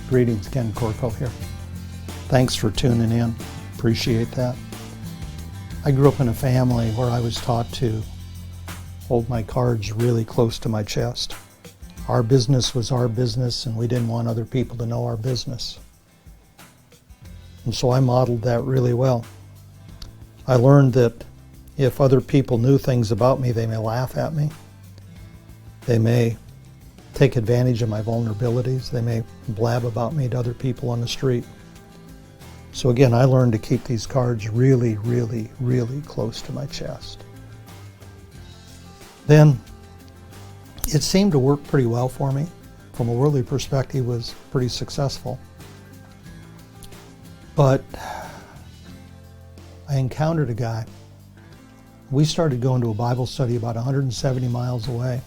Greetings, Ken Korkow here. Thanks for tuning in. Appreciate that. I grew up in a family where I was taught to hold my cards really close to my chest. Our business was our business, and we didn't want other people to know our business. And so I modeled that really well. I learned that if other people knew things about me, they may laugh at me. They may take advantage of my vulnerabilities. They may blab about me to other people on the street. So again, I learned to keep these cards really, really, really close to my chest. Then it seemed to work pretty well for me. From a worldly perspective, it was pretty successful. But I encountered a guy. We started going to a Bible study about 170 miles away,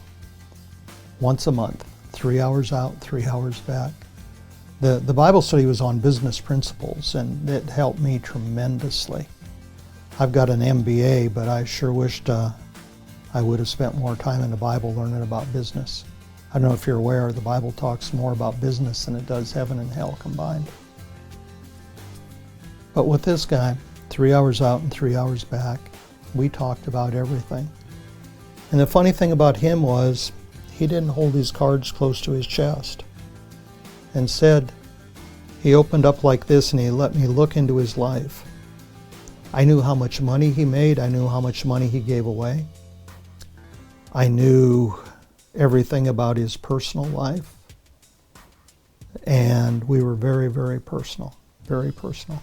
once a month, 3 hours out, 3 hours back. The Bible study was on business principles, and it helped me tremendously. I've got an MBA, but I sure wished I would have spent more time in the Bible learning about business. I don't know if you're aware, the Bible talks more about business than it does heaven and hell combined. But with this guy, 3 hours out and 3 hours back, we talked about everything. And the funny thing about him was, he didn't hold his cards close to his chest. Instead, he opened up like this and he let me look into his life. I knew how much money he made. I knew how much money he gave away. I knew everything about his personal life. And we were very, very personal, very personal.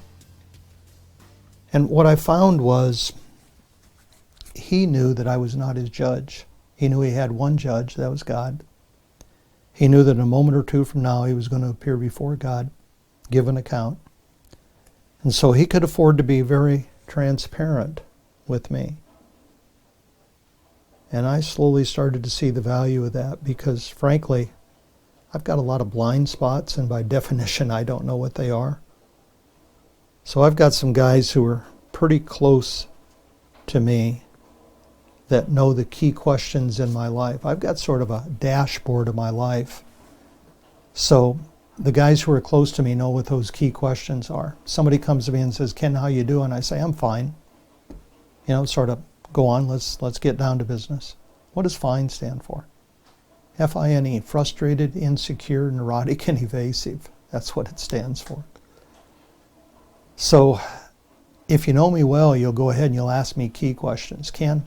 And what I found was, he knew that I was not his judge. He knew he had one judge, that was God. He knew that in a moment or two from now he was going to appear before God, give an account. And so he could afford to be very transparent with me. And I slowly started to see the value of that because, frankly, I've got a lot of blind spots, and by definition I don't know what they are. So I've got some guys who are pretty close to me that know the key questions in my life. I've got sort of a dashboard of my life. So the guys who are close to me know what those key questions are. Somebody comes to me and says, "Ken, how you doing?" I say, "I'm fine." Sort of go on, let's get down to business. What does FINE stand for? F-I-N-E, frustrated, insecure, neurotic, and evasive. That's what it stands for. So if you know me well, you'll go ahead and you'll ask me key questions. Ken,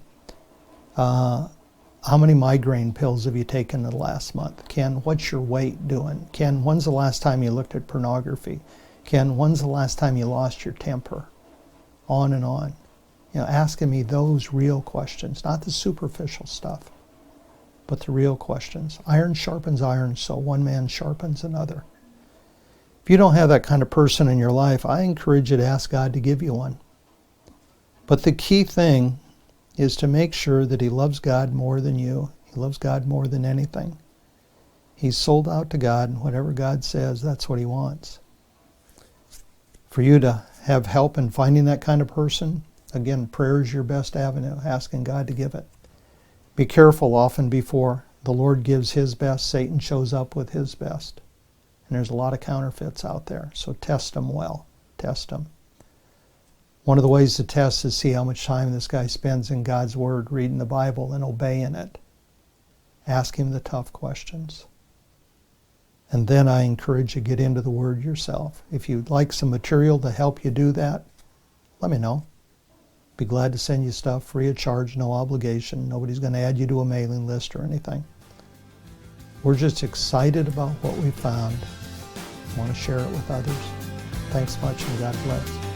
how many migraine pills have you taken in the last month? Ken, what's your weight doing? Ken, when's the last time you looked at pornography? Ken, when's the last time you lost your temper? On and on. Asking me those real questions, not the superficial stuff, but the real questions. Iron sharpens iron, so one man sharpens another. If you don't have that kind of person in your life, I encourage you to ask God to give you one. But the key thing is to make sure that he loves God more than you. He loves God more than anything. He's sold out to God, and whatever God says, that's what he wants. For you to have help in finding that kind of person, again, prayer is your best avenue, asking God to give it. Be careful, often before the Lord gives his best, Satan shows up with his best. And there's a lot of counterfeits out there, so test them well. Test them. One of the ways to test is see how much time this guy spends in God's Word, reading the Bible and obeying it. Ask him the tough questions. And then I encourage you to get into the Word yourself. If you'd like some material to help you do that, let me know. Be glad to send you stuff free of charge, no obligation. Nobody's going to add you to a mailing list or anything. We're just excited about what we found. I want to share it with others. Thanks much, and God bless.